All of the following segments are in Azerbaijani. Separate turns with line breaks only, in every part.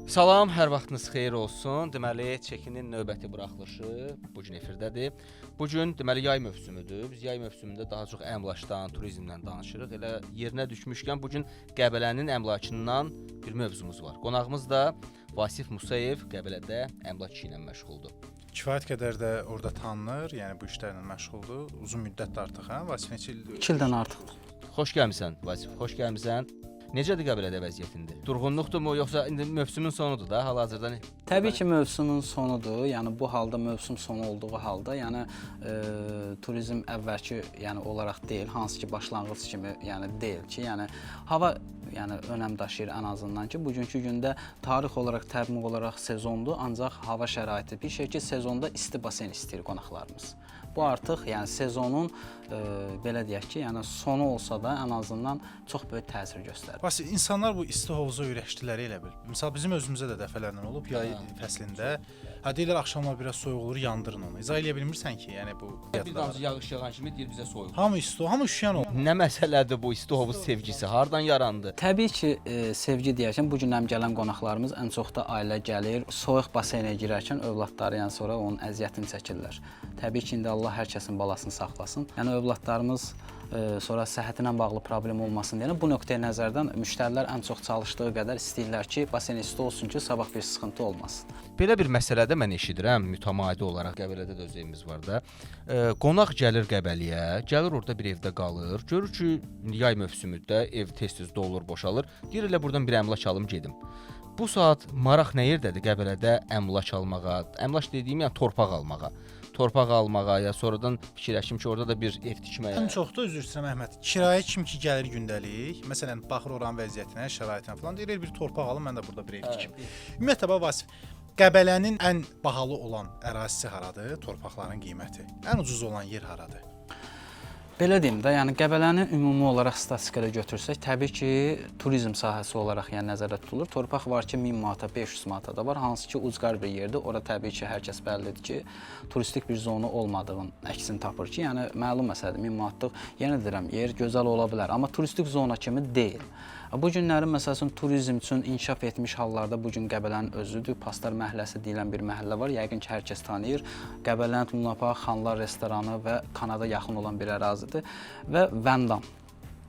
Salam, hər vaxtınız xeyir olsun. Deməli, çəkinin növbəti buraxılışı bu gün efirdədir. Bu gün deməli yay mövsümüdür. Biz yay mövsümündə daha çox əmlakdan, turizmdən danışırıq. Elə yerinə düşmüşkən bu gün Qəbələnin əmlakından bir mövzumuz var. Qonağımız da Vasif Musayev Qəbələdə əmlak işi ilə məşğuldur.
Kifayət qədər də orada tanınır, yəni bu işlərlə məşğuldur. Uzun müddətdir artıq, hə? Vasif neçə ildir?
2 ildən artıqdır.
Xoş gəlmisən Vasif, xoş gəlmisən. Necədir Qəbələdə vəziyyətində? Durğunluqdurmu yoxsa indi mövsümün sonudur da hal-hazırda?
Təbii ki, mövsümün sonudur. Yəni bu halda mövsüm sonu olduğu halda, yəni turizm əvvəlki, yəni olaraq deyil, hansı ki başlanğıc kimi, yəni deyil ki, yəni hava yəni önəm daşıyır ən azından ki, bugünkü gündə tarix olaraq, təbii olaraq sezondur, ancaq hava şəraiti bir şey ki, sezonda isti basen istəyir qonaqlarımız. Bu artıq yəni sezonun belə deyək ki, yəni sonu olsa da ən azından çox böyük təsir göstərir.
Vasif, insanlar bu isti hovuza öyrəşdilər elə bil. Məsəl bizim özümüzə də dəfələrlə olub yay fəslində. Hə deyirlər axşamlar biraz soyuq olur, yandırın onu. İzah eləyə bilmirsən ki, yəni bu
Bir damcı yağış yağan kimi deyir bizə soyuq.
hamı isti, hamı üşüyən olur.
Nə məsələdir bu isti hovuz sevgisi? Hardan yarandı?
Təbii ki, sevgi deyərkən bu gündən gələn qonaqlarımız ən çox da ailə gəlir, soyuq baseynə girərkən övladları yəni sonra onun əziyyətini çəkirlər. Təbii ki, indi Allah hər kəsin balasını saxlasın. Yəni övladlarımız sonra səhhətinə bağlı problem olmasın deyə bu nöqteyi nəzərdən müştərilər ən çox çalışdığı qədər istəyirlər ki, basen isti olsun ki, sabah bir sıxıntı olmasın.
Belə bir məsələdə mən eşidirəm, mütəmadi olaraq Qəbələdə də öz evimiz var da. Qonaq gəlir Qəbəliyə, gəlir orada bir evdə qalır. Görür ki, yay mövsümündə ev tez-tez dolur, boşalır. Deyir elə buradan bir əmlak alım gedim. Bu saat maraq nə yerdədir Qəbələdə əmlak almağa? Əmlak dediyim yəni torpaq almağa. Torpaq almağa ya sonradan fikirləşdim ki, orada da bir ev tikməyə.
Ən çox da üzr istəyirəm Əhməd. Kirayə kim ki gəlir gündəlik, məsələn, baxır oranın vəziyyətinə, şəraitinə falan, deyir bir torpaq alım, mən də burada bir ev tikim. Ümumiyyətlə bax Vasif, Qəbələnin ən bahalı olan ərazisi haradır? Torpaqların qiyməti. Ən ucuz olan yer haradır?
Belə deyim də, yəni Qəbələni ümumi olaraq statistikada götürsək, təbii ki, turizm sahəsi olaraq yəni nəzərdə tutulur. Torpaq var ki, 1000 manata, 500 manata da var, hansı ki, ucqar bir yerdir. Ora təbii ki, hər kəs bəllidir ki, turistik bir zonu olmadığının əksini tapır ki, yəni məlum məsələdir, 1000 manatlıq, yenə deyirəm, yer gözəl ola bilər, amma turistik zona kimi deyil. Bu günlərin məsələn turizm üçün inkişaf etmiş hallarda bu gün Qəbələnin özüdür. Pastar məhəlləsi deyilən bir məhəllə var. Yəqin ki, hər kəs tanıyır. Qəbələnin Lunapark, Xanlar restoranı və Kanada yaxın olan bir ərazidir və Vəndam.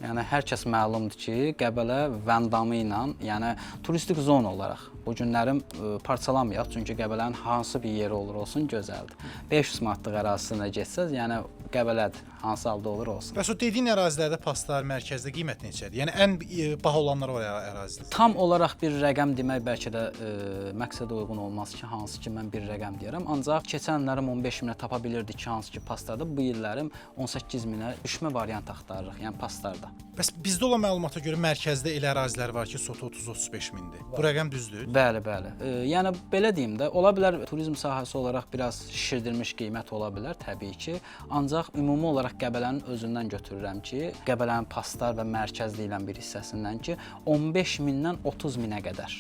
Yəni hər kəs məlumdur ki, Qəbələ Vəndamı ilə, yəni turistik zona olaraq bu günlərin parçalamayaq, çünki Qəbələnin hansı bir yeri olur olsun gözəldir. 500 manatlıq ərazisinə getsəz, yəni Qəbələdir, hansı halda olur olsun.
Bəs o dediyin ərazilərdə paslar mərkəzdə qiymət neçədir? Yəni ən baha olanlar var ərazidə.
Tam olaraq bir rəqəm demək bəlkə də məqsədə uyğun olmaz ki, hansı ki mən bir rəqəm deyərəm. Ancaq keçən illərim 15 minə tapa bilirdik ki, hansı ki paslarda, bu illərim 18 minə düşmə variant axtarırıq, yəni paslarda.
Bəs bizdə olan məlumata görə mərkəzdə elə ərazilər var ki, sotu 30-35 mindir. Bu rəqəm düzdür?
Bəli, bəli. Yəni belə deyim də, ola bilər turizm sahəsi olaraq biraz şişirdilmiş qiymət ola bilər təbii ki. Ancaq ümumi olaraq Qəbələnin özündən götürürəm ki, Qəbələnin pastar və mərkəz deyilən bir hissəsindən ki, 15 mindən 30 minə qədər.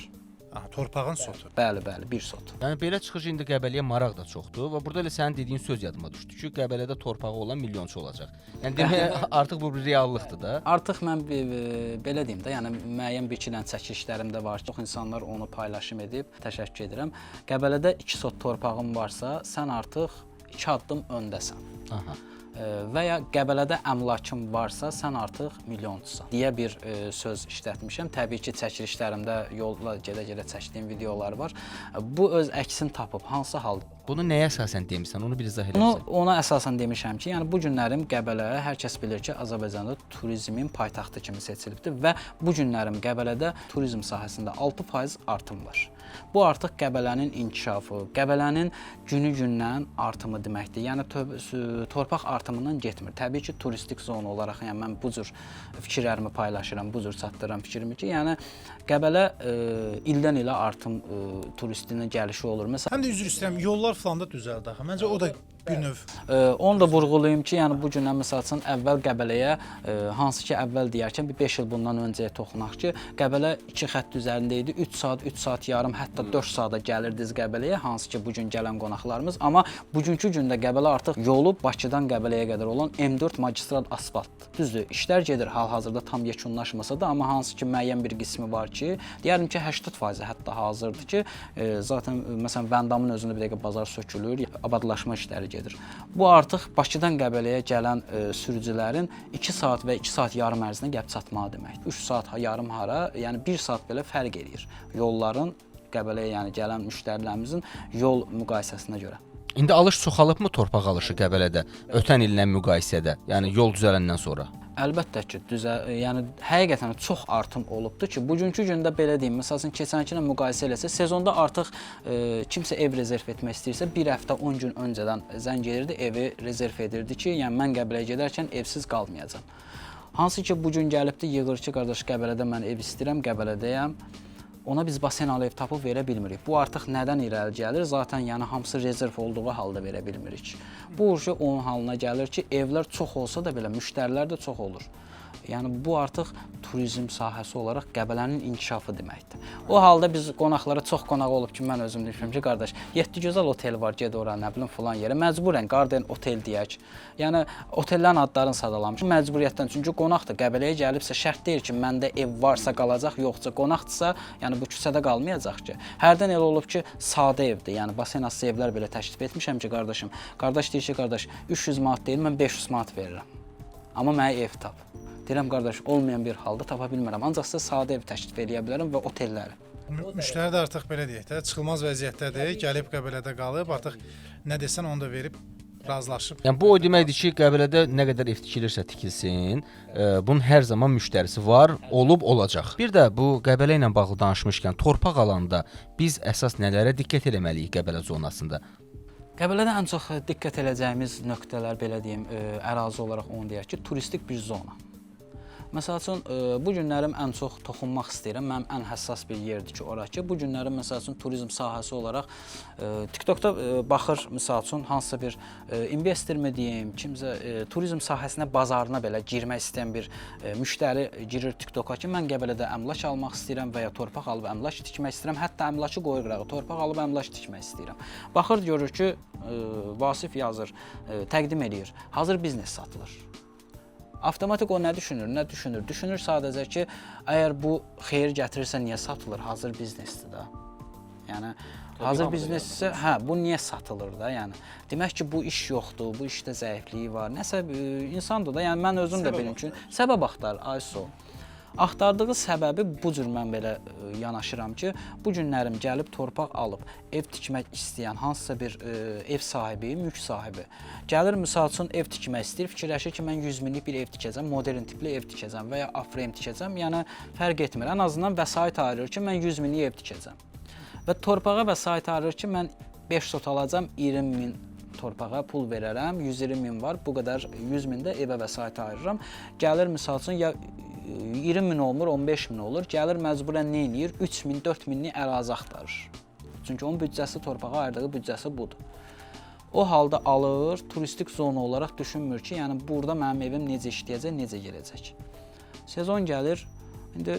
Aha, torpağın sotu.
Bəli, bəli, bir sot.
Yəni belə çıxır ki, indi Qəbəliyə maraq da çoxdur və burada elə sənin dediyin söz yadıma düşdü ki, Qəbələdə torpağı olan milyonçu olacaq. Yəni demək artıq bu bir reallıqdır da.
Artıq mən belə deyim də, yəni müəyyən bir kilən çəkilişlərim də var. Çox insanlar onu paylaşım edib, təşəkkür edirəm. Qəbələdə 2 sot torpağın varsa, sən artıq 2 addım öndəsən.
Aha.
Və ya Qəbələdə əmlakın varsa, sən artıq milyonçusan deyə bir söz işlətmişəm. Təbii ki, çəkilişlərimdə yolla gedə-gedə çəkdiyim videolar var. Bu öz əksini tapıb hansı halda?
Bunu nəyə əsasən demirsən? Onu bir izah
Bunu
edəsən.
ona əsasən demişəm ki, yəni bu günlərim Qəbələ hər kəs bilir ki, Azərbaycanda turizmin paytaxtı kimi seçilibdir və bu günlərim Qəbələdə turizm sahəsində 6% artım var. Bu artıq Qəbələnin inkişafı, Qəbələnin günü-gündən artımı deməkdir. Yəni torpaq artımından getmir. Təbii ki, turistik zona olaraq, yəni mən bu cür fikirlərimi paylaşıram, bu cür çatdırıram fikrimi ki, yəni Qəbələ ildən ilə artım turistinin gəlişi olur. Məsələn,
Həm də üzr istəyirəm, yollar falan da düzəldi axı. Məncə o da bir növ.
Onu da vurğulayım ki, yəni bu gündən məsəl üçün əvvəl Qəbələyə hansı ki əvvəl deyərkən bir 5 il bundan öncəyə toxunaq ki, Qəbələ 2 xətt üzərində idi. 3 saat yarım, hətta 4 saata gəlirdiniz Qəbələyə, hansı ki bu gün gələn qonaqlarımız. Amma bugünkü gündə Qəbələ artıq yolu Bakıdan Qəbələyə qədər olan M4 magistral asfaltdır. Düzdür, işlər gedir, hal-hazırda tam yekunlaşmasa da, amma hansı ki müəyyən bir qismi var ki, deyərim ki 80% hətta hazırdır ki, zaten məsələn Vəndamın özündə bir dəqiqə bazar sökülür, abadlaşma işləri gedir. Bu artıq Bakıdan Qəbələyə gələn sürücülərin 2 saat və 2 saat yarım ərzində gəlib çatmağı deməkdir. 3 saat yarım hara, yəni 1 saat belə fərq eləyir yolların Qəbələyə yəni gələn müştərilərimizin yol müqayisəsinə görə.
İndi alış çoxalıbmı torpaq alışı Qəbələdə ötən illə müqayisədə? Yəni yol düzələndən sonra?
Əlbəttə ki, yəni həqiqətən çox artım olubdur ki, bugünkü gündə belə deyim, məsəl üçün keçənki ilə müqayisə eləsə, sezonda artıq kimsə ev rezerv etmək istəyirsə, bir həftə 10 gün öncədən zəng edirdi, evi rezerv edirdi ki, yəni mən Qəbələyə gedərkən evsiz qalmayacağam. Hansı ki, bu gün gəlibdi, yığır ki, qardaş Qəbələdə mən ev istəyirəm, Qəbələdəyəm. Ona biz basenalı ev tapıb verə bilmirik. Bu artıq nədən irəli gəlir? Zaten yəni hamısı rezerv olduğu halda verə bilmirik. Bu onun halına gəlir ki, evlər çox olsa da belə müştərilər də çox olur. Yəni bu artıq turizm sahəsi olaraq Qəbələnin inkişafı deməkdir. O halda biz qonaqlara çox qonaq olub ki, mən özüm düşünürəm ki, qardaş, 7 gözəl otel var, ged ora, nə bilim filan yerə. Məcburən Garden otel deyək. Yəni otellərin adlarını sadalamışıq məcburiyyətdən. Çünki qonaq da Qəbələyə gəlibsə şərt deyil ki, məndə ev varsa qalacaq, yoxsa qonaqdırsa, yəni bu küçədə qalmayacaq ki. Hərdən elə olub ki, sadə evdir. Yəni basenasız evlər belə təklif etmişəm ki, qardaşım. Qardaş deyir ki, qardaş, 300 manat deyil, mən 500 manat verirəm. Amma mənə ev tap. Deyirəm, qardaş, olmayan bir halda tapa bilmirəm. Ancaq sizə sadə ev təklif edə bilərəm və otelləri.
Müştəri də artıq belə deyək də, çıxılmaz vəziyyətdədir. Gəlib Qəbələdə qalıb, artıq nə desən onu da verib razılaşıb.
Yəni bu o deməkdir ki, Qəbələdə nə qədər ev tikilirsə tikilsin, bunun hər zaman müştərisi var, olub olacaq. Bir də bu Qəbələ ilə bağlı danışmışkən, torpaq alanda biz əsas nələrə diqqət etməliyik Qəbələ zonasında?
Qəbələdə ən çox diqqət edəcəyimiz nöqtələr, belə deyim, ərazi olaraq onu deyək ki, turistik bir zona. Məsəl üçün, bu günlərim ən çox toxunmaq istəyirəm. Mənim ən həssas bir yerdir ki, ora ki, bu günlərim məsəl üçün turizm sahəsi olaraq TikTokda baxır, məsəl üçün hansısa bir investor mi deyim, kimsə turizm sahəsinə, bazarına belə girmək istəyən bir müştəri girir TikToka ki, mən Qəbələdə əmlak almaq istəyirəm və ya torpaq alıb əmlak tikmək istəyirəm, hətta əmlakı qoyur qırağa, torpaq alıb əmlak tikmək istəyirəm. Baxır, görür ki, Vasif yazır, təqdim eləyir, hazır biznes satılır. Avtomatik o nə düşünür? Düşünür sadəcə ki, əgər bu xeyir gətirirsə niyə satılır? Hazır biznesdir də. Yəni hazır biznessə, hə, bu niyə satılır da? Yəni demək ki, bu iş yoxdur, bu işdə zəifliyi var. Nəsə insandır da. Yəni mən özüm də bilirəm ki, səbəb axtar, ayso. Axtardığı səbəbi bu cür mən belə yanaşıram ki, bu günlərim gəlib torpaq alıb ev tikmək istəyən hansısa bir ev sahibi, mülk sahibi gəlir, misal üçün ev tikmək istəyir, fikirləşir ki, mən 100 minlik bir ev tikəcəm, modern tipli ev tikəcəm və ya A-frame tikəcəm, yəni fərq etmir. Ən azından vəsait ayırır ki, mən 100 minlik ev tikəcəm. Və torpağa vəsait ayırır ki, mən 5 sot alacam, 20 min torpağa pul verərəm, 120 min var, bu qədər 100 min də evə vəsait ayırıram. Gəlir, misal üçün, ya 20 min olmur, 15 min olur. Gəlir məcburən nə eləyir? 3 min, 4 minlik ərazi axtarır. Çünki onun büdcəsi, torpağa ayırdığı büdcəsi budur. O halda alır, turistik zona olaraq düşünmür ki, yəni burada mənim evim necə işləyəcək, necə gələcək. Sezon gəlir, indi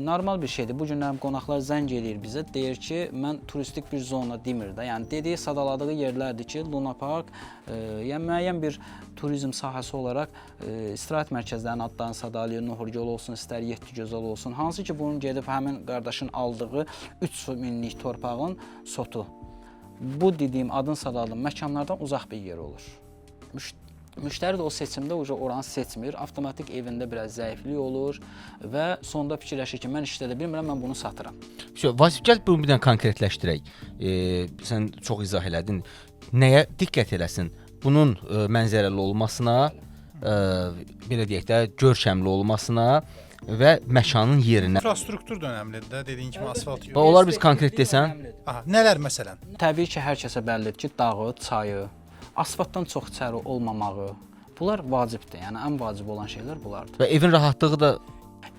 normal bir şeydir. Bu günlərim qonaqlar zəng eləyir bizə, deyir ki, mən turistik bir zona demir də. Yəni dediyi, sadaladığı yerlərdir ki, Luna Park, yəni müəyyən bir turizm sahəsi olaraq istirahət mərkəzlərinin adlarını sadalayır. Nohurgöl olsun, istər Yeddigözəl olsun. Hansı ki, bunun gedib həmin qardaşın aldığı 3 minlik torpağın sotu. Bu dediyim, adın sadaladığım məkanlardan uzaq bir yer olur. Müştəri də o seçimdə oranı seçmir, avtomatik evində biraz zəiflik olur və sonda fikirləşir ki, mən işlədə bilmirəm, mən bunu satıram.
Vasif, gəl bunu bir dənə konkretləşdirək. Sən çox izah elədin. Nəyə diqqət eləsin? Bunun mənzərəli olmasına, belə deyək də, görkəmli olmasına və məkanın yerinə.
İnfrastruktur da önəmlidir də, dediyin kimi asfalt yox.
Onlar biz konkret desən?
Aha, nələr məsələn?
Təbii ki, hər kəsə bəllidir ki, dağı, çayı, asfaltdan çox içəri olmamağı, bunlar vacibdir. Yəni ən vacib olan şeylər bunlardır.
Və evin rahatlığı da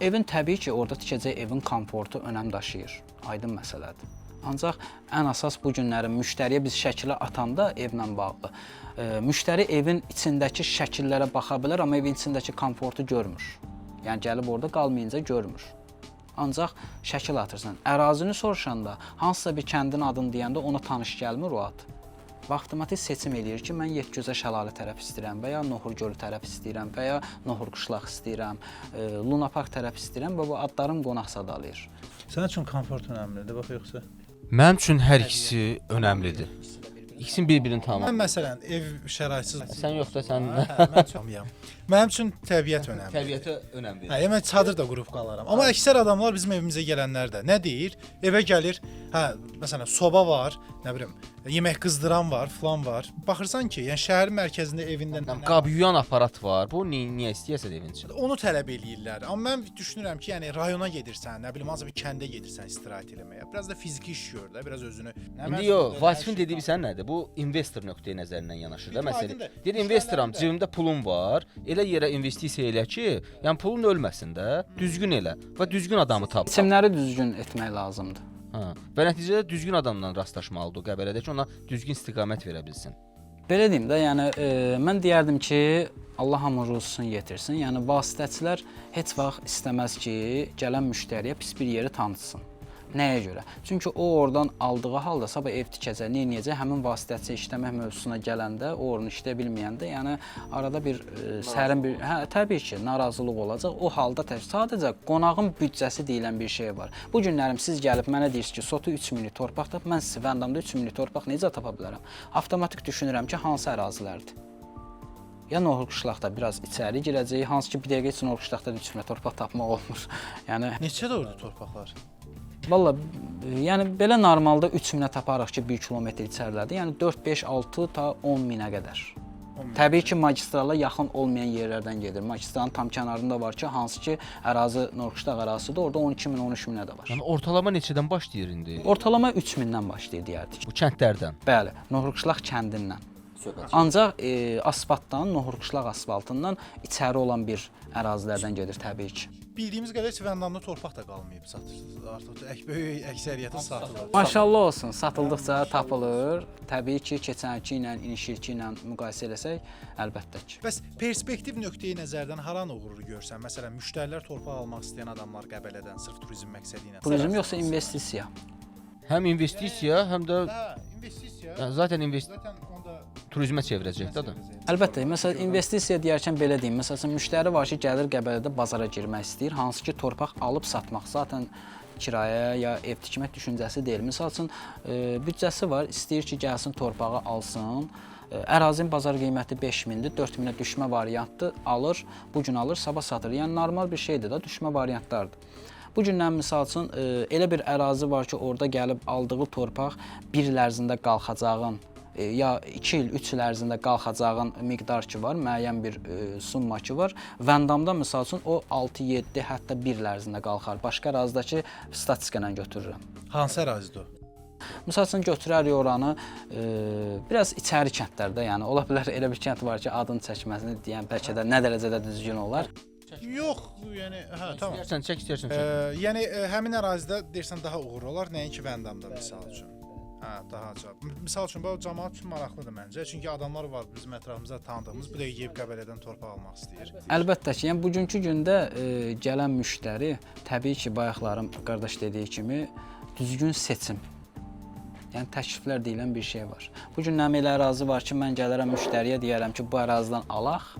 evin təbii ki, orada tikəcək evin komfortu önəm daşıyır. Aydın məsələdir. Ancaq ən əsas bu günlərin müştəriyə biz şəkilə atanda evlə bağlı. Müştəri evin içindəki şəkillərə baxa bilər, amma evin içindəki komfortu görmür. Yəni gəlib orada qalmayınca görmür. Ancaq şəkil atırsan. Ərazini soruşanda, hansısa bir kəndin adını deyəndə ona tanış gəlmir o ad. Və avtomatik seçim eləyir ki, mən Yedgözə şəlalə tərəf istəyirəm və ya Nohur gölü tərəf istəyirəm və ya Nohur qışlaq istəyirəm, Luna Park tərəf istəyirəm və bu adlarım qonaq sadalayır.
Sənin üçün komfort önəmlidir, bax yoxsa?
Mənim üçün hər ikisi önəmlidir. İkisinin bir-birini tamam.
Mən məsələn ev şəraitsiz.
Sən yox da sən.
Mən çoxam. Mənim üçün təbiət önəmlidir.
Təbiətə önəm verir.
Mən çadır da qurub qalaram. Amma əksər adamlar bizim evimizə gələnlər də nə deyir? Evə gəlir, məsələn, soba var, nə bilim, yemək qızdıran var, falan var. Baxırsan ki, yəni şəhərin mərkəzində evindən
qab yuyan aparat var. Bu niyə istəyirsən evin içində?
onu tələb eləyirlər. Amma mən düşünürəm ki, yəni rayona gedirsən, nə bilim, hansısa bir kəndə gedirsən istirahət eləməyə. Biraz da fiziki iş gör də, biraz özünü.
İndi yox, Vasifin dediyi sən nədir? Bu investor nöqteyi nəzərindən yanaşır da məsələ. Deyir investoram, cibimdə pulum var. Elə yerə investisiya elə ki, yəni pulun ölməsin də, düzgün elə və düzgün adamı tap.
Seçimləri düzgün etmək lazımdır.
Və nəticədə düzgün adamla rastlaşmalıdır o Qəbələdə ki, ona düzgün istiqamət verə bilsin.
Belə deyim də, yəni mən deyərdim ki, Allah hamının ruzusunu yetirsin. Yəni vasitəçilər heç vaxt istəməz ki, gələn müştəriyə pis bir yeri tanıtsın. Nəyə görə? Çünki o oradan aldığı halda sabah ev tikəcək, nə edəcək? Həmin vasitəçi işləmək mövzusuna gələndə, o onu işləyə bilməyəndə, yəni arada bir sərin bir, təbii ki, narazılıq olacaq. O halda sadəcə qonağın büdcəsi deyilən bir şey var. Bu günlərim siz gəlib mənə deyirsiniz ki, sotu 3 minlik torpaq tap, mən sizə Vəndamda 3 minlik torpaq necə tapa bilərəm? Avtomatik düşünürəm ki, hansı ərazilərdir? Ya Nohur qışlaqda biraz içəri girəcək, hansı ki, bir dəqiqə üçün Nohur qışlaqda 3 minlik torpaq tapmaq olmur. Yəni
neçədə orada torpaqlar?
Valla, yəni belə normalda 3 minə taparıq ki, 1 kilometr içərilərdə, yəni 4, 5, 6 ta 10 minə qədər. Təbii ki, magistrala yaxın olmayan yerlərdən gedir. Magistralın tam kənarında var ki, hansı ki, ərazi Norqışdaq ərazisidir, orada 12 min, 13 minə də var.
Yəni ortalama neçədən başlayır indi?
Ortalama 3 mindən başlayır deyərdik.
Bu kəndlərdən.
Bəli, Nohurqışlaq kəndindən. Ancaq asfaltdan, Nohurqışlaq asfaltından içəri olan bir ərazilərdən gedir təbii ki.
Bildiyimiz qədər Vəndamda torpaq da qalmayıb satılır. Artıq böyük əksəriyyəti satılır.
Maşallah olsun, satıldıqca tapılır. Təbii ki, keçənki ilə, inişilki ilə müqayisə eləsək, əlbəttə ki.
Bəs perspektiv nöqteyi nəzərdən haranı uğurlu görsən? Məsələn, müştərilər torpaq almaq istəyən adamlar Qəbələdən sırf turizm məqsədi ilə.
Turizm yoxsa investisiya?
Həm investisiya, həm də
investisiya.
yəni zaten turizmə çevirəcək də.
Əlbəttə, məsələn, investisiya deyərkən belə deyim. Məsələn, müştəri var ki, gəlir Qəbələdə bazara girmək istəyir, hansı ki, torpaq alıb satmaq. Zaten kirayə ya ev tikmək düşüncəsi deyil. Məsəl üçün, büdcəsi var, istəyir ki, gəlsin torpağı alsın. Ərazinin bazar qiyməti 5000-dir, 4000-ə düşmə variantdır. Alır, bu gün alır, sabah satır. Yəni normal bir şeydir də, düşmə variantlardır. Bu gündən misal üçün elə bir ərazi var ki, orada gəlib aldığı torpaq 1 il ərzində qalxacağın ya 2 il, 3 il ərzində qalxacağın miqdar ki var, müəyyən bir summa ki var. Vəndamda misal üçün o 6, 7, hətta 1 il ərzində qalxar. Başqa ərazidəki statistika ilə götürürəm.
Hansı ərazidir o?
Misal üçün götürərik oranı biraz içəri kəndlərdə, yəni ola bilər elə bir kənd var ki, adını çəkməsini deyən bəlkə də nə dərəcədə düzgün olar.
Yox, yəni tamam.
İstəyirsən çək.
Yəni həmin ərazidə deyirsən daha uğurlu olar, nəinki Vəndamda misal üçün. Daha acayip. Misal üçün bu cəmaət üçün maraqlıdır məncə. Çünki adamlar var bizim ətrafımızda tanıdığımız, bu dəqiqə Qəbələdən torpaq almaq istəyir.
Əlbəttə ki, yəni bugünkü gündə gələn müştəri təbii ki, bayaqlarım qardaş dediyi kimi düzgün seçim. Yəni təkliflər deyilən bir şey var. Bu gün nə elə ərazi var ki, mən gələrəm müştəriyə deyərəm ki, bu ərazidən alaq.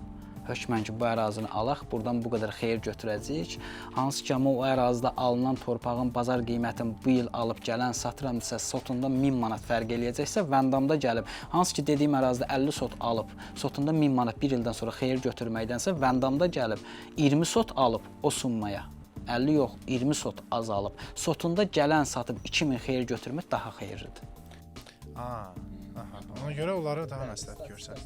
Hökmən ki, bu ərazini alaq, buradan bu qədər xeyir götürəcəyik. Hansı ki, amma o ərazidə alınan torpağın bazar qiymətini bu il alıb gələn satıramdırsa, sotunda 1000 manat fərq eləyəcəksə, Vəndamda gəlib, hansı ki, dediyim ərazidə 50 sot alıb, sotunda 1000 manat bir ildən sonra xeyir götürməkdənsə, Vəndamda gəlib 20 sot alıb o summaya, 50 yox, 20 sot az alıb, sotunda gələn satıb 2000 xeyir götürmək daha xeyirlidir.
Ona görə onları daha məsləhət görsən.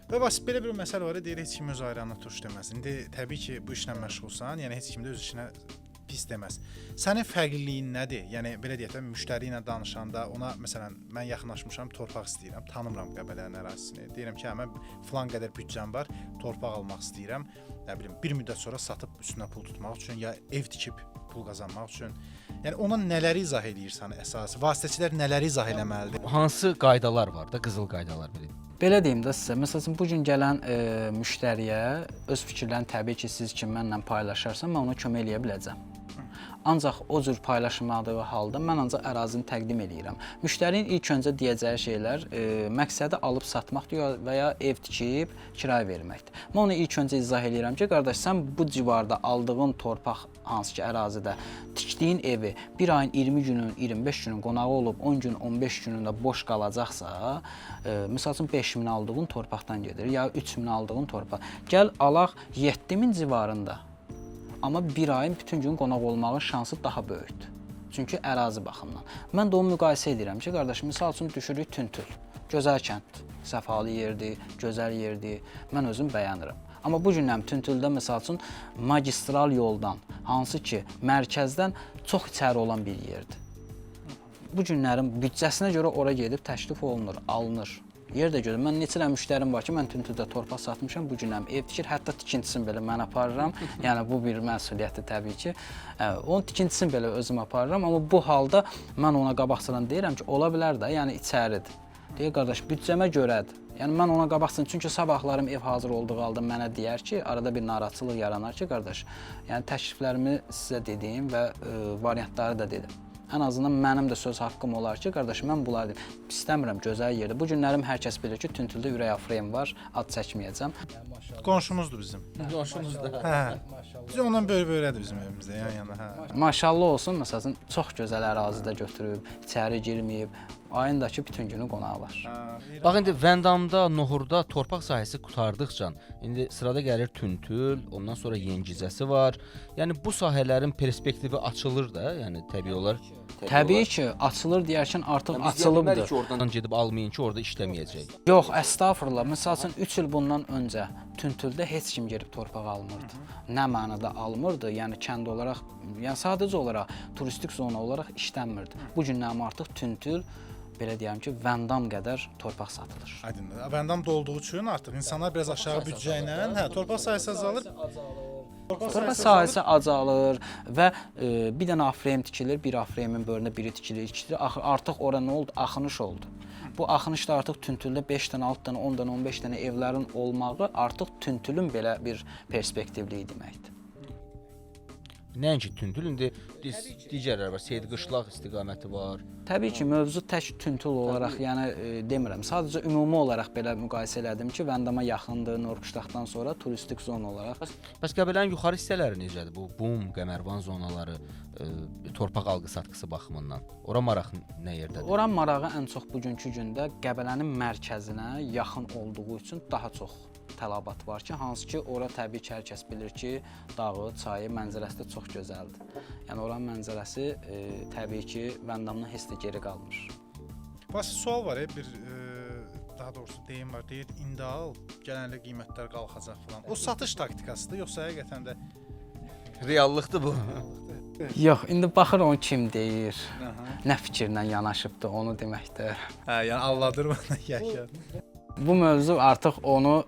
Və bax, belə bir məsələ var, deyir, heç kim öz ayranına turş deməsin. İndi təbii ki, bu işlə məşğulsan, yəni heç kim də öz işinə pis deməz. Sənin fərqliliyin nədir? Yəni, belə deyək də, müştəri ilə danışanda, ona, məsələn, mən yaxınlaşmışam, torpaq istəyirəm, tanımıram Qəbələnin ərazisini. Deyirəm ki, mən filan qədər büdcəm var, torpaq almaq istəyirəm, nə bilim, bir müddət sonra satıb üstünə pul tutmaq üçün, ya ev tikib pul qazanmaq üçün. Yəni ona nələri izah eləyirsən əsas? Vasitəçilər nələri izah eləməlidir?
Hansı qaydalar var da, qızıl qaydalar belə?
Belə deyim də sizə, məsələn bu gün gələn müştəriyə öz fikirlərini təbii ki, siz kimi mənlə paylaşarsan, mən ona kömək eləyə biləcəm. Ancaq o cür paylaşılmadığı halda mən ancaq ərazini təqdim eləyirəm. Müştərinin ilk öncə deyəcəyi şeylər məqsədi alıb satmaqdır və ya ev tikib kirayə verməkdir. Mən ona ilk öncə izah eləyirəm ki, qardaş, sən bu civarda aldığın torpaq hansı ki ərazidə tikdiyin evi bir ayın 20 günün, 25 günün qonağı olub 10 gün, 15 günündə boş qalacaqsa, məsəl üçün 5000 aldığın torpaqdan gedir ya 3000 aldığın torpaq. Gəl alaq 7000 civarında. Amma bir ayın bütün gün qonaq olmağın şansı daha böyükdür. Çünki ərazi baxımından. Mən də onu müqayisə edirəm ki, qardaş, misal üçün düşürük Tüntül. Gözəl kənddir, səfalı yerdir, gözəl yerdir. Mən özüm bəyənirəm. Amma bu günəm Tüntüldə misal üçün magistral yoldan, hansı ki, mərkəzdən çox içəri olan bir yerdir. Bu günlərin büdcəsinə görə ora gedib təklif olunur, alınır. Yer də görür. Mən neçə dənə müştərim var ki, mən Tüntüldə torpaq satmışam, bu günəm ev tikir, hətta tikintisini belə mən aparıram. Yəni bu bir məsuliyyətdir təbii ki. Onun tikintisini belə özüm aparıram, amma bu halda mən ona qabaqcadan deyirəm ki, ola bilər də, yəni içəridir. Deyir qardaş, büdcəmə görədir. Yəni mən ona qabaqcadan, çünki sabahlarım ev hazır olduğu halda mənə deyər ki, arada bir narahatçılıq yaranar ki, qardaş, yəni təkliflərimi sizə dediyim və variantları da dedim. Ən azından mənim də söz haqqım olar ki, qardaş, mən bunları deyim. İstəmirəm, gözəl yerdir. Bu günlərim hər kəs bilir ki, Tüntüldə ürək afrem var, ad çəkməyəcəm.
Qonşumuzdur bizim.
Qonşumuzda.
Hə. Biz ondan böyrədir bizim evimizdə, yan-yana. Hə.
Maşallah olsun, məsələn, çox gözəl ərazidə götürüb, içəri girməyib, ayındakı bütün günü qonağı var.
Bax indi Vəndamda, Nohurda torpaq sahəsi qurtardıqca indi sırada gəlir Tüntül, ondan sonra Yengizəsi var. Yəni bu sahələrin perspektivi açılır da, yəni təbii olar.
Təbii ki, açılır deyərkən artıq açılıbdır.
Ki, oradan gedib almayın ki, orada işləməyəcək.
Yox, əstəğfurullah. Məsəl üçün 3 il bundan öncə Tüntüldə heç kim gedib torpaq almırdı. Nə mənada almırdı? Yəni kənd olaraq, yəni sadəcə olaraq turistik zona olaraq işlənmirdi. Bu günlərim artıq Tüntül belə deyəm ki, Vəndam qədər torpaq satılır.
Aydındır. Vəndam dolduğu üçün artıq insanlar biraz aşağı büdcə ilə, hə, torpaq sahəsi azalır.
Torpaq sahəsi azalır və bir dənə afrem tikilir, bir afremin bölünə biri tikilir, ikidir. Artıq ora nə oldu? Axınış oldu. Bu axınışda artıq Tüntüldə 5 dənə, 6 dənə, 10 dənə, 15 dənə evlərin olmağı artıq Tüntülün belə bir perspektivliyi deməkdir.
Nəinki Tüntül, indi digərlər var, Seyid Qışlaq istiqaməti var.
Təbii ki, mövzu tək Tüntül olaraq, yəni demirəm. Sadəcə ümumi olaraq belə müqayisə elədim ki, Vəndama yaxındır, Norquşdaqdan sonra turistik zona olaraq.
Bəs Qəbələnin yuxarı hissələri necədir? Bu Bum, Qəmərvan zonaları, torpaq alqı-satqısı baxımından. Ora maraq nə yerdədir?
Oran marağı ən çox bugünkü gündə Qəbələnin mərkəzinə yaxın olduğu üçün daha çox tələbat var ki, hansı ki, ora təbii ki, hər kəs bilir ki, dağı, çayı, mənzərəsi də çox gözəldir. Yəni oranın mənzərəsi təbii ki, Vəndamdan heç də geri qalmır.
Basit sual var, bir daha doğrusu deyim var, deyir indi al, gələnlə qiymətlər qalxacaq falan. O satış taktikasıdır, yoxsa həqiqətən də
Reallıqdır bu.
Yox, indi baxır onu kim deyir, nə fikirlə yanaşıbdır, onu deməkdir.
Hə, yəni alladır mənə yəqin.
Bu mövzu artıq onu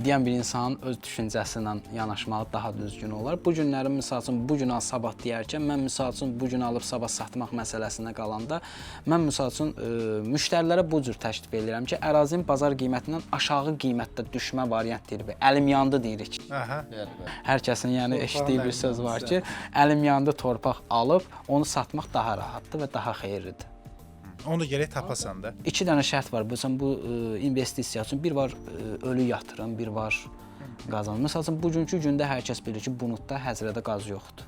deyən bir insanın öz düşüncəsi ilə yanaşmağı daha düzgün olar. Bu günlərin misal üçün bu gün al sabah deyərkən mən misal üçün bu gün alıb sabah satmaq məsələsinə qalanda mən misal üçün müştərilərə bu cür təklif edirəm ki, ərazinin bazar qiymətindən aşağı qiymətdə düşmə variant deyirik. Əlim yandı deyirik.
Aha.
Hər kəsin yəni eşitdiyi bir söz var ki, əlim yandı torpaq alıb onu satmaq daha rahatdır və daha xeyirlidir.
Onu da gərək tapasan da.
2 dənə şərt var. Bu investisiya üçün bir var ölü yatırım, bir var qazanım. Məsəl üçün bugünkü gündə hər kəs bilir ki, Bunutda Həzrədə qaz yoxdur.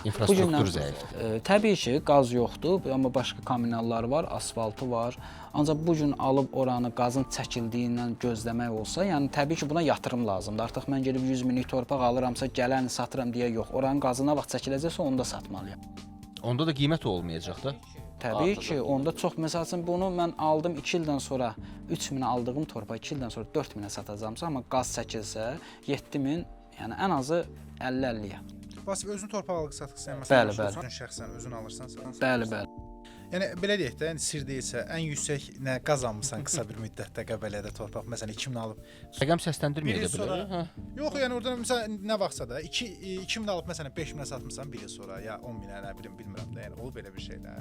İnfrastruktur zəifdir.
Təbii ki, qaz yoxdur, amma başqa kommunallar var, asfaltı var. Ancaq bu gün alıb oranı qazın çəkildiyindən gözləmək olsa, yəni təbii ki, buna yatırım lazımdır. Artıq mən gedib 100 minlik torpaq alıramsa, gələni satıram deyə yox. Oranın qazına vaxt çəkiləcəksə, onu da satmalıyam.
Onda da qiymət olmayacaq da.
Təbii ki, onda çox, məsəl üçün bunu mən aldım 2 ildən sonra 3000-ə aldığım torpağı 2 ildən sonra 4000-ə satacağamsa, amma qaz çəkilsə 7000, yəni ən azı 50-50-yə.
Basit özün torpaq alqı-satqısı məsələn,
Bəli, bəli.
Özün şəxsən özün alırsan, satırsan.
Bəli, bəli.
Yəni belə deyək də, yəni sir deyilsə, ən yüksək nə qazanmısan qısa bir müddətdə Qəbələdə torpaq, məsələn 2000 alıb.
Rəqəm səsləndirməyə
Bir
də
il sonra.
bilər. Hə.
Yox, yəni orada məsələn nə vaxtsa da 2000 alıb məsələn 5000-ə satmısan bir il sonra ya 10.000-ə nə bilim bilmirəm də, yəni o belə bir şey də.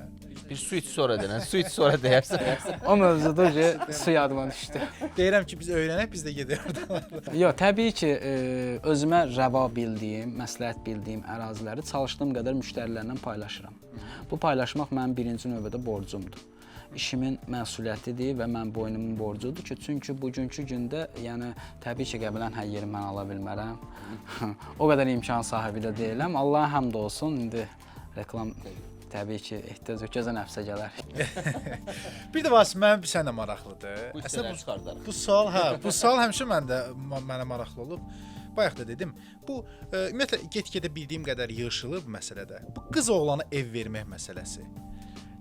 Bir su iç sonra denən, su iç sonra deyərsən.
O mövzuda ki, su yadıma düşdü.
Deyirəm ki, biz öyrənək, biz də gedək oradan.
Yox, təbii ki, özümə rəva bildiyim, məsləhət bildiyim əraziləri çalışdığım qədər müştərilərlə paylaşıram. Bu paylaşmaq mənim birinci növbədə borcumdur. İşimin məsuliyyətidir və mən boynumun borcudur ki, çünki bugünkü gündə, yəni təbii ki, Qəbələnin hər yeri mən ala bilmərəm. O qədər imkan sahibi də deyiləm. Allaha həmd olsun. İndi reklam təbii ki, ehtiyac yox, gözə nəfsə gələr.
Bir də Vasif, mənim bir sənə maraqlıdır.
Bu hissələri çıxardarıq.
Bu sual həmişə mənə maraqlı olub. Bayaq da dedim, bu ümumiyyətlə get-gedə bildiyim qədər yığışılır bu məsələdə. Bu qız oğlana ev vermək məsələsi.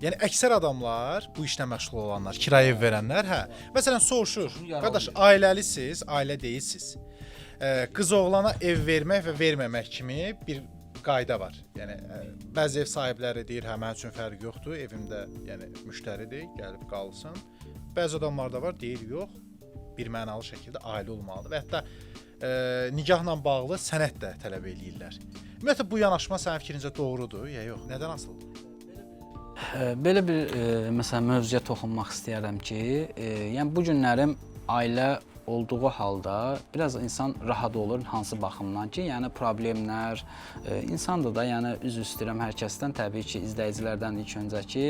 Yəni əksər adamlar, bu işlə məşğul olanlar, kirayə ev verənlər, hə. Məsələn soruşur, qardaş, ailəlisiz, ailə deyilsiz. Qız oğlana ev vermək və verməmək kimi bir qayda var. Yəni bəzi ev sahibləri deyir, hə mənim üçün fərqi yoxdur, evimdə yəni müştəridir, gəlib qalsın. Bəzi adamlar da var, deyir yox, bir mənalı şəkildə ailə olmalıdır və hətta nikahla bağlı sənəd də tələb eləyirlər. Ümumiyyətlə bu yanaşma sənin fikrincə doğrudur ya yox? Nədən asılıdır?
Belə bir məsələn mövzuya toxunmaq istəyirəm ki, yəni bu günlərim ailə olduğu halda biraz insan rahat olur hansı baxımdan ki, yəni problemlər, insan da yəni üzr istəyirəm hər kəsdən, təbii ki, izləyicilərdən ilk öncəki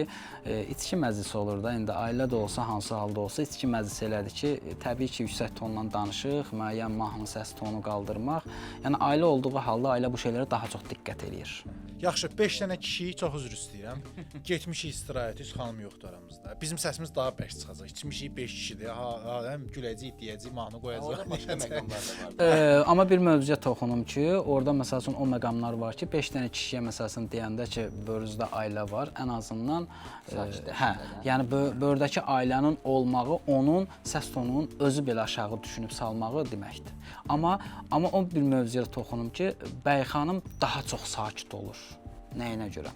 içki məclisi olur da, indi ailə də olsa, hansı halda olsa içki məclisi elədir ki, təbii ki, yüksək tonla danışıq, müəyyən mahnı səs tonu qaldırmaq, yəni ailə olduğu halda ailə bu şeylərə daha çox diqqət eləyir.
Yaxşı, 5 dənə kişi, çox üzr istəyirəm. Getmişik istirahətə, heç xanım yoxdur aramızda. Bizim səsimiz daha bərk çıxacaq. İçmişik 5 kişidir. Həm güləcəyik, deyəcəyik, mahnı qoyacaq.
Başqa məqamlar da var.
Amma bir mövzuya toxunum ki, orada məsəl üçün o məqamlar var ki, 5 dənə kişiyə məsələn deyəndə ki, börüzdə ailə var, ən azından yəni bördəki ailənin olmağı onun səs tonunun özü belə aşağı düşünüb salmağı deməkdir. Amma o bir mövzuya toxunum ki, bəy xanım daha çox sakit olur. Nəyinə görə?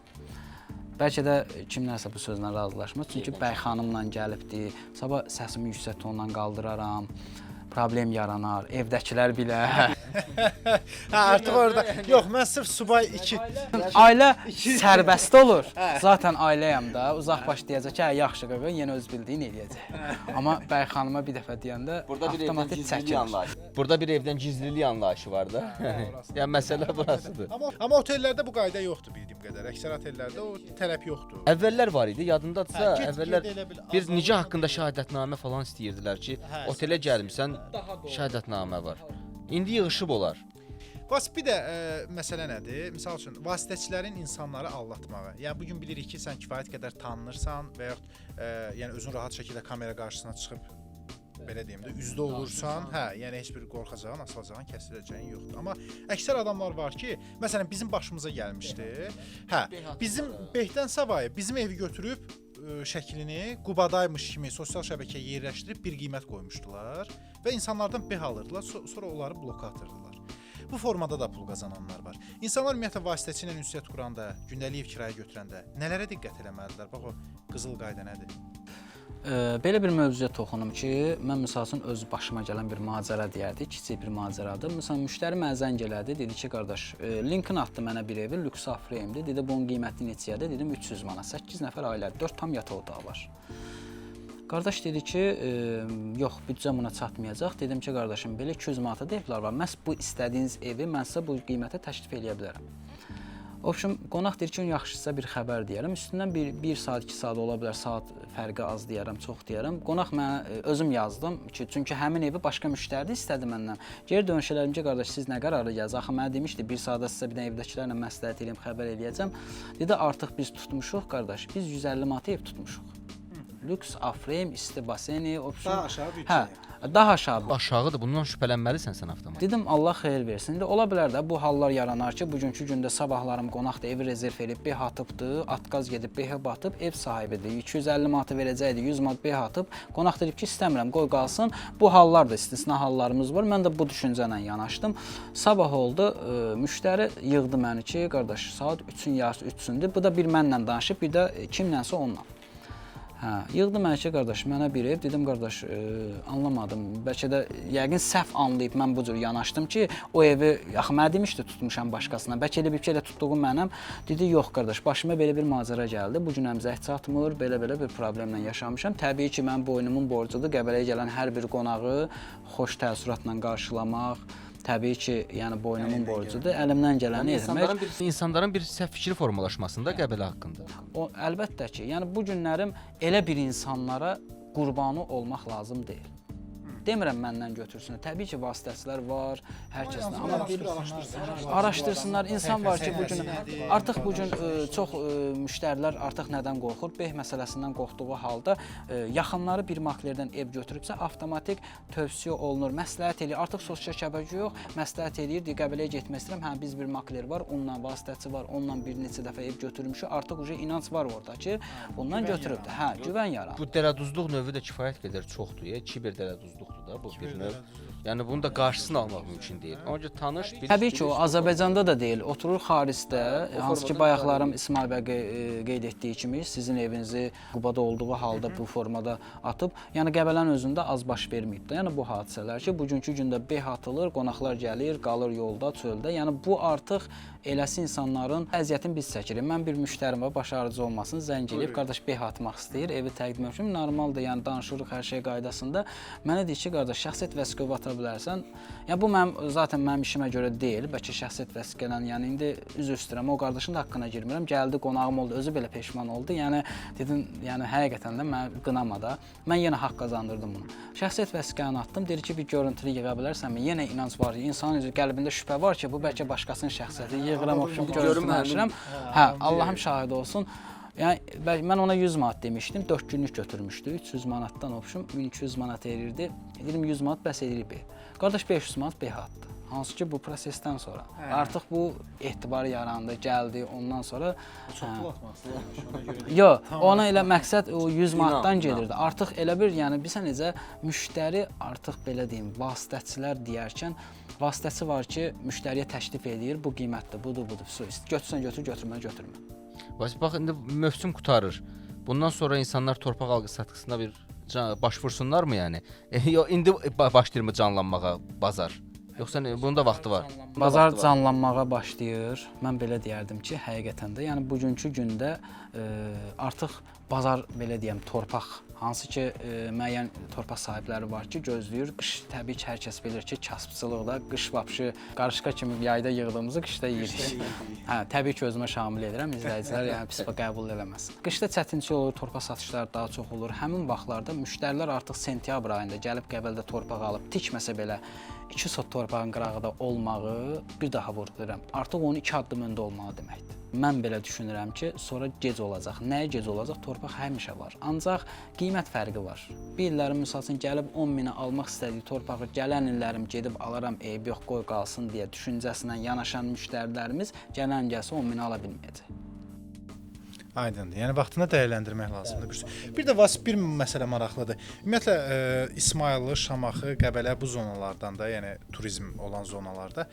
Bəlkə də kimlərsə bu sözlə razılaşmır. Çünki bəy xanımla gəlibdi, sabah səsimi yüksək tonla qaldıraram, problem yaranar, evdəkilər bilə.
Hə, artıq orada. Yox, mən sırf subay 2.
Ailə sərbəst olur. Zaten ailəyəm də, uzaq baş deyəcək ki, hə, yaxşı qığı, yenə öz bildiyini eləyəcək. Amma bəy xanıma bir dəfə deyəndə avtomatik çəkilir.
Burada bir evdən gizlilik anlayışı var da. Yəni məsələ burasıdır.
Amma otellərdə bu qayda yoxdur bildiyim qədər. Əksər otellərdə o tələb yoxdur.
Əvvəllər var idi, yadındadırsa,
Hə,
əvvəllər
get-gedə elə bil
bir
azalır.
nikah haqqında şəhadətnamə falan istəyirdilər ki,
Hə,
otelə gəlmisən, şəhadətnamə var. İndi yığışıb olar.
Bax bir də məsələ nədir? Məsəl üçün vasitəçilərin insanları aldatmağı. Yəni bu gün bilirik ki, sən kifayət qədər tanınırsan və yaxud yəni özün rahat şəkildə kamera qarşısına çıxıb belə deyim də üzdə olursan, hə, yəni heç bir qorxacağın, asılacağın, kəsiləcəyin yoxdur. Amma əksər adamlar var ki, məsələn bizim başımıza gəlmişdi. Hə, bizim Behdən savayı bizim evi götürüb şəklini Qubadaymış kimi sosial şəbəkəyə yerləşdirib bir qiymət qoymuşdular və insanlardan beh alırdılar, sonra onları bloka atırdılar. Bu formada da pul qazananlar var. İnsanlar ümumiyyətlə vasitəçi ilə ünsiyyət quranda, gündəlik ev kirayə götürəndə nələrə diqqət eləməlidirlər? Bax o qızıl qayda nədir?
Belə bir mövzuya toxunum ki, mən məsəl üçün öz başıma gələn bir macəra deyərdik, kiçik bir macəradır. Məsələn, müştəri mənə zəng elədi, dedi ki, qardaş, linkini atdı mənə bir evi, lüks afreyimdir. Dedi, bunun qiyməti neçəyədir? Dedim, 300 manat, 8 nəfər ailədir, 4 tam yataq otağı var. Qardaş dedi ki, yox, büdcə buna çatmayacaq. Dedim ki, qardaşım, belə 200 manata da evlər var. Məhz bu istədiyiniz evi mən sizə bu qiymətə təklif eləyə bilərəm. Obşum, qonaq deyir ki, yaxşısa bir xəbər deyərəm. Üstündən 1 saat, 2 saat ola bilər, saat fərqi az deyərəm, çox deyərəm. Qonaq mənə özüm yazdım ki, çünki həmin evi başqa müştəri istədi məndən. Geri dönüş elədim ki, qardaş, siz nə qərara gəldiniz? Axı mənə demişdi, 1 saata sizə bir də evdəkilərlə məsləhət eləyim, xəbər eləyəcəm. Dedi, artıq biz tutmuşuq, qardaş, biz 150 manata ev tutmuşuq. Lüks, afreyim, isti baseni,
Daha aşağı büdcə.
Hə. Daha aşağı.
Aşağıdır. Bundan şübhələnməlisən sən avtomatik.
Dedim Allah xeyir versin. İndi ola bilər də bu hallar yaranar ki, bugünkü gündə sabahlarım qonaqda evi rezerv edib beh atıbdı, atqaz gedib behə batıb, ev sahibidir. 250 manat verəcəkdi, 100 manat beh atıb. Qonaq dedi ki, istəmirəm, qoy qalsın. Bu hallar da istisna hallarımız var. Mən də bu düşüncə ilə yanaşdım. Sabah oldu, müştəri yığdı məni ki, qardaş, saat 3-ün yarısı 3-ündür. Bu da bir mənlə danışıb, bir də kimlənsə onunla. Hə, yığdı məni ki, qardaş, mənə bir ev, dedim, qardaş, anlamadım, bəlkə də yəqin səhv anlayıb mən bu cür yanaşdım ki, o evi, yaxı mənə demişdi, tutmuşam başqasına, bəlkə elə bir ki, elə tutduğum mənəm, dedi, yox, qardaş, başıma belə bir macəra gəldi, bu gün əmzək çatmır, belə-belə bir problemlə yaşamışam, təbii ki, mən boynumun borcudur, Qəbələyə gələn hər bir qonağı xoş təəssüratla qarşılamaq, təbii ki, yəni boynumun borcudur, əlimdən gələni etmək.
İnsanların bir səhv fikri formalaşmasında Qəbələ haqqında.
O əlbəttə ki, yəni bu günlərim elə bir insanlara qurbanı olmaq lazım deyil. Demirəm məndən götürsünlər. Təbii ki, vasitəçilər var, hər kəsdən. Amma bir araşdırsınlar. İnsan var ki, bu gün artıq bu gün çox müştərilər artıq nədən qorxur? Beh məsələsindən qorxduğu halda yaxınları bir maklerdən ev götürübsə, avtomatik tövsiyə olunur, məsləhət eləyir. Artıq sosial şəbəkə yox, məsləhət eləyir, Qəbələyə getmək istəyirəm. Hə, biz bir makler var, onunla vasitəçi var, onunla bir neçə dəfə ev götürmüşük. Artıq uje inanc var orada ki, bundan götürübdür. Hə, güvən yaranır.
Bu dələduzluq növü də kifayət qədər çoxdur. Kiber dələduzluqdur da bu bir növ. Yəni bunun da qarşısını almaq mümkün deyil. Onca tanış bir.
Təbii ki, o Azərbaycanda da deyil. Oturur xaricdə, hansı ki bayaqlarım İsmail bəy qeyd etdiyi kimi sizin evinizi Qubada olduğu halda bu formada atıb, yəni Qəbələnin özündə az baş verməyib də. Yəni bu hadisələr ki, bugünkü gündə beh atılır, qonaqlar gəlir, qalır yolda, çöldə. Yəni bu artıq eləsi insanların əziyyətini biz çəkirik. Mən bir müştərim var, baş ağrıcı olmasın, zəng eləyib, qardaş beh atmaq istəyir, evi təqdim etmişəm. Normaldır, yəni danışırıq hər şey qaydasında. Mənə deyir ki, qardaş, şəxsiyyət vəsiqə ata bilərsən. Yəni bu mənim işimə görə deyil, bəlkə şəxsiyyət vəsiqələn, yəni indi üzr istəyirəm, o qardaşın da haqqına girmirəm. Gəldi, qonağım oldu, özü belə peşman oldu. Yəni dedim, yəni həqiqətən də mən qınama da. Mən yenə haqq qazandırdım bunu. Şəxsiyyət vəsiqəni atdım, dedi ki, bir görüntülü yığa bilərsənmi? Yenə inanc var, insanın qəlbində şübhə var ki, bu bəlkə başqasının şəxsiyyəti. Yığıram, görürəm. Hə, Allahım şahid olsun. Yəni mən ona 100 manat demişdim, 4 günlük götürmüşdü. 300 manatdan opşum 1200 manat edirdi. Dedim 100 manat bəs edir beh. Qardaş 500 manat beh atdı. Hansı ki bu prosesdən sonra artıq bu etibar yarandı, gəldi. Ondan sonra
çoxlu atmaq istəyirmiş ona görə.
Yox, ona elə məqsəd o 100 manatdan gedirdi. Artıq elə bir, yəni bilirsən necə müştəri artıq belə deyim, vasitəçilər deyərkən vasitəçi var ki, müştəriyə təklif edir, bu qiymətdir, budur. Götürsən götür, götürmə, götürmə.
Bax indi mövsüm qurtarır. Bundan sonra insanlar torpaq alqı-satqısına bir baş vursunlarmı yəni? Yox, indi başlayırmı canlanmağa bazar? Yoxsa bunun da vaxtı var.
Bazar canlanmağa başlayır. Mən belə deyərdim ki, həqiqətən də, yəni bugünkü gündə artıq bazar belə deyəm, torpaq hansı ki müəyyən torpaq sahibləri var ki, gözləyir. Qış təbii ki, hər kəs bilir ki, kasıbçılıqda qış vapşı qarışqa kimi yayda yığdığımızı qışda yeyirik. Hə, təbii ki, özümə şamil edirəm, izləyicilər yəni pis qəbul eləməsin. Qışda çətinlik olur, torpaq satışları daha çox olur. Həmin vaxtlarda müştərilər artıq sentyabr ayında gəlib Qəbələdə torpaq alıb tikməsə belə 2 sot torpağın qırağıda olmağı bir daha vurğulayıram. Artıq onun 2 addım öndə olmağı deməkdir. Mən belə düşünürəm ki, sonra gec olacaq. Nəyə gec olacaq? Torpaq həmişə var. Ancaq qiymət fərqi var. Bir illərin misal üçün gəlib 10 minə almaq istədiyi torpağı gələn illərim gedib alaram, eyb yox, qoy qalsın deyə düşüncəsindən yanaşan müştərilərimiz gələn gəlsə 10 minə ala bilməyəcək.
Aydındır. Yəni vaxtında dəyərləndirmək lazımdır. Bir də Vasif bir məsələ maraqlıdır. Ümumiyyətlə İsmayıllı, Şamaxı, Qəbələ bu zonalardan da, yəni turizm olan zonalarda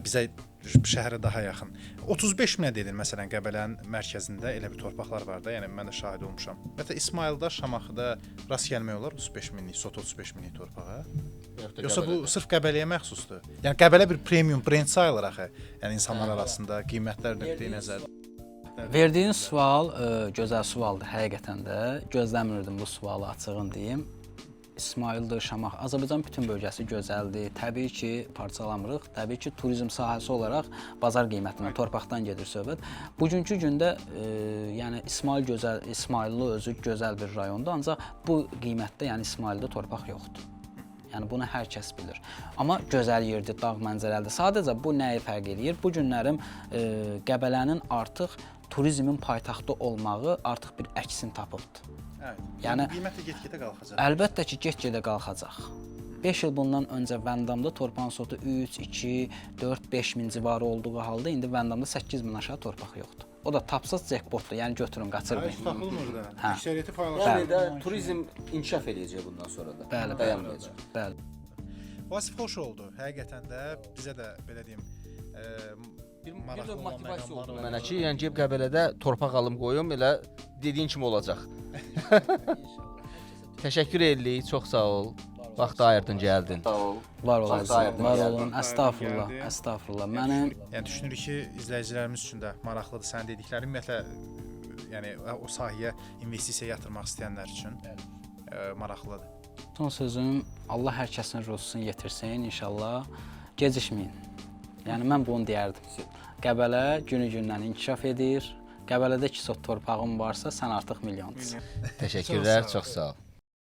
bizə şəhərə daha yaxın. 35 minə dedim məsələn Qəbələnin mərkəzində elə bir torpaqlar var da, yəni mən də şahid olmuşam. Ümumiyyətlə İsmayılda, Şamaxıda rast gəlmək olar 35 minlik, sot 35 minlik torpağa. Yoxsa bu sırf Qəbələyə məxsusdur? Yəni Qəbələ bir premium brend sayılır axı. Yəni insanlar arasında qiymətlər nöqteyi nəzərdə.
Verdiyin sual gözəl sualdır həqiqətən də. Gözləmirdim bu sualı açığın deyim. İsmayıldır, Şamax, Azərbaycan bütün bölgəsi gözəldir. Təbii ki, parçalamırıq. Təbii ki, turizm sahəsi olaraq bazar qiymətindən, torpaqdan gedir söhbət. Bugünkü gündə yəni İsmayıllı özü gözəl bir rayondur, ancaq bu qiymətdə yəni İsmayılda torpaq yoxdur. Yəni bunu hər kəs bilir. Amma gözəl yerdir, dağ mənzərəlidir. Sadəcə bu nəyi fərq eləyir? Bu günlərim Qəbələnin artıq turizmin paytaxtı olmağı artıq bir əksini tapıbdır.
Evet.
Yəni
qiymət də get-gedə qalxacaq.
Əlbəttə ki, get-gedə qalxacaq. 5 il bundan öncə Vəndamda torpağın sortu 3, 2, 4, 5 min civarı olduğu halda indi Vəndamda 8 min aşağı torpaq yoxdur. O da tapsaz jackpotdur. Yəni götürün, qaçırmayın.
Heç tapılmır da.
Hə.
Əksəriyyəti
Yəni
paylaşılır.
də turizm inkişaf eləyəcək bundan sonra da.
Bəli,
Dayanmayacaq.
Bəli.
Vasif xoş oldu. Həqiqətən də bizə də belə deyim,
Bir
maraqlı
də
olan
motivasiya oldu
məqamlar
mənə ki, yəni Gəb Qəbələdə torpaq alım qoyum, elə dediyin kimi olacaq. Təşəkkür edirik, çox sağ ol. Vaxt ayırdın, gəldin. Sağ ol.
Var olun,
Vaxt ayırdın,
var
gəldin.
olun. Əstəğfurullah,
Gəldi.
əstəğfurullah. Mənim
Yəni düşünürük ki, izləyicilərimiz üçün də maraqlıdır sən dediklərin. Ümumiyyətlə yəni o sahəyə investisiya yatırmaq istəyənlər üçün maraqlıdır.
son sözüm Allah hər kəsin ruzusunu yetirsin inşallah. Gecikməyin. Yəni mən bunu deyərdim. Qəbələ günü-gündən inkişaf edir. Qəbələdə 2 sot torpağın varsa, sən artıq milyonçusan.
Təşəkkürlər, çox sağ ol.